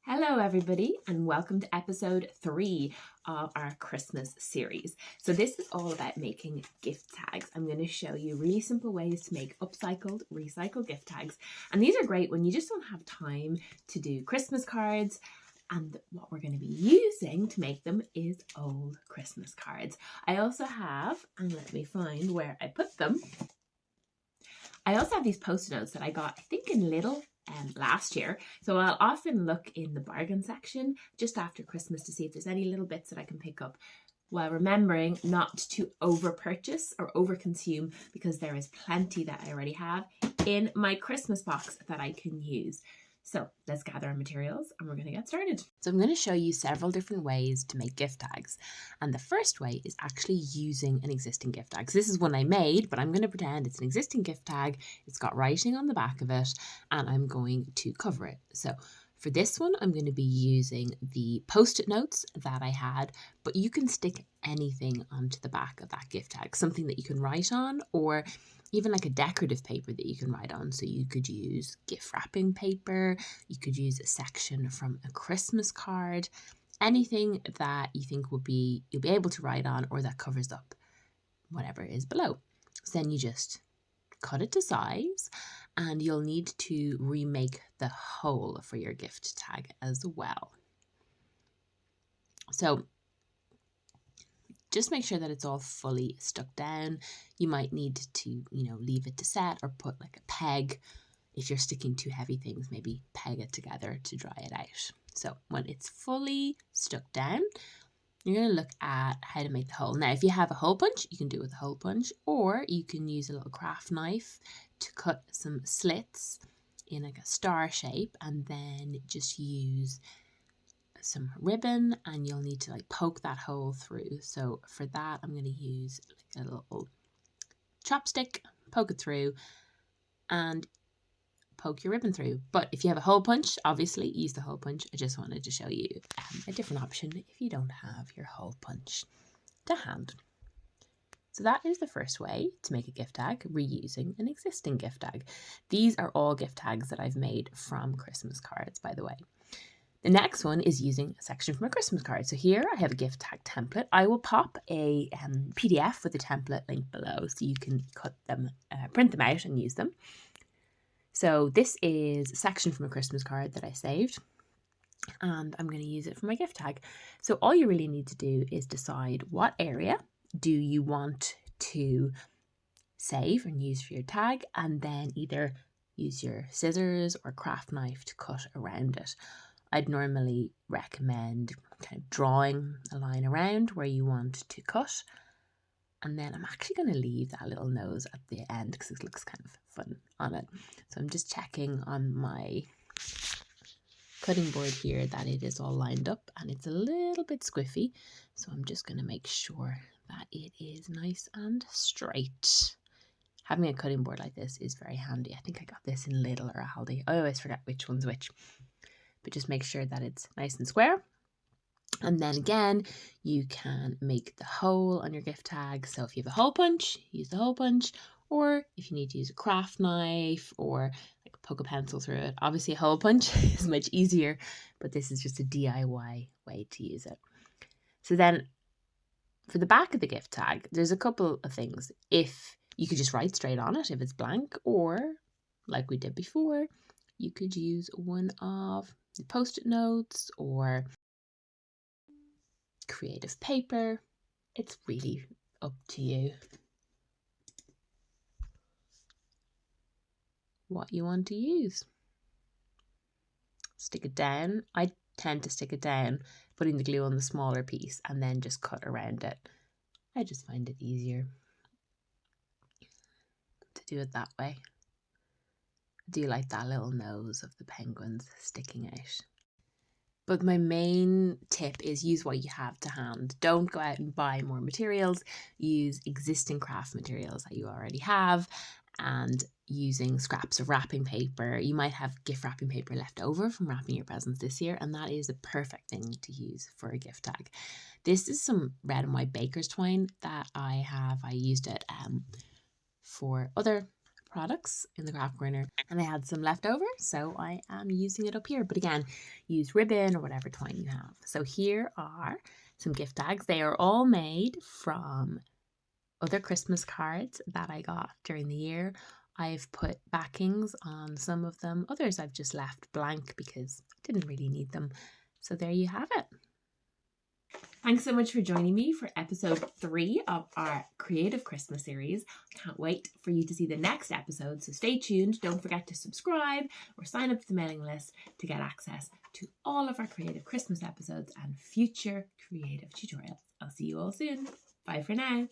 Hello everybody and welcome to episode 3 of our Christmas series. So this is all about making gift tags. I'm going to show you really simple ways to make upcycled, recycled gift tags. And these are great when you just don't have time to do Christmas cards. And what we're going to be using to make them is old Christmas cards. I also have, and let me find where I put them. I also have these post-it notes that I got, I think in Lidl last year. So I'll often look in the bargain section just after Christmas to see if there's any little bits that I can pick up, while remembering not to over purchase or over consume, because there is plenty that I already have in my Christmas box that I can use. So let's gather our materials and we're going to get started. So I'm going to show you several different ways to make gift tags. And the first way is actually using an existing gift tag. So this is one I made, but I'm going to pretend it's an existing gift tag. It's got writing on the back of it and I'm going to cover it. So for this one, I'm going to be using the post-it notes that I had, but you can stick anything onto the back of that gift tag, something that you can write on, or even like a decorative paper that you can write on. So you could use gift wrapping paper, you could use a section from a Christmas card, anything that you think you'll be able to write on or that covers up whatever is below. So then you just cut it to size and you'll need to remake the hole for your gift tag as well. So just make sure that it's all fully stuck down. You might need to, leave it to set or put like a peg. If you're sticking two heavy things, maybe peg it together to dry it out. So when it's fully stuck down, you're going to look at how to make the hole. Now, if you have a hole punch, you can do it with a hole punch, or you can use a little craft knife to cut some slits in like a star shape, and then just use some ribbon and you'll need to like poke that hole through. So for that, I'm going to use like a little chopstick, poke it through and poke your ribbon through. But if you have a hole punch, obviously use the hole punch. I just wanted to show you a different option if you don't have your hole punch to hand. So that is the first way to make a gift tag, reusing an existing gift tag. These are all gift tags that I've made from Christmas cards, by the way. The next one is using a section from a Christmas card. So here I have a gift tag template. I will pop a PDF with a template link below so you can cut them, print them out and use them. So this is a section from a Christmas card that I saved and I'm going to use it for my gift tag. So all you really need to do is decide what area do you want to save and use for your tag, and then either use your scissors or craft knife to cut around it. I'd normally recommend kind of drawing a line around where you want to cut. And then I'm actually going to leave that little nose at the end because it looks kind of fun on it. So I'm just checking on my cutting board here that it is all lined up and it's a little bit squiffy. So I'm just going to make sure that it is nice and straight. Having a cutting board like this is very handy. I think I got this in Lidl or Aldi. I always forget which one's which. But just make sure that it's nice and square. And then again, you can make the hole on your gift tag. So if you have a hole punch, use the hole punch. Or if you need to use a craft knife or like poke a pencil through it. Obviously a hole punch is much easier, but this is just a DIY way to use it. So then for the back of the gift tag, there's a couple of things. If you could just write straight on it if it's blank, or like we did before, you could use one of the post-it notes or creative paper. It's really up to you what you want to use. Stick it down. I tend to stick it down, putting the glue on the smaller piece and then just cut around it. I just find it easier to do it that way. I do like that little nose of the penguins sticking out. But my main tip is use what you have to hand. Don't go out and buy more materials. Use existing craft materials that you already have, and using scraps of wrapping paper. You might have gift wrapping paper left over from wrapping your presents this year, and that is the perfect thing to use for a gift tag. This is some red and white baker's twine that I have. I used it for other products in the craft corner and I had some left over, so I am using it up here. But again, use ribbon or whatever twine you have. So here are some gift tags. They are all made from other Christmas cards that I got during the year. I've put backings on some of them. Others I've just left blank because I didn't really need them. So there you have it. Thanks so much for joining me for episode 3 of our Creative Christmas series. Can't wait for you to see the next episode, so stay tuned. Don't forget to subscribe or sign up to the mailing list to get access to all of our Creative Christmas episodes and future creative tutorials. I'll see you all soon. Bye for now.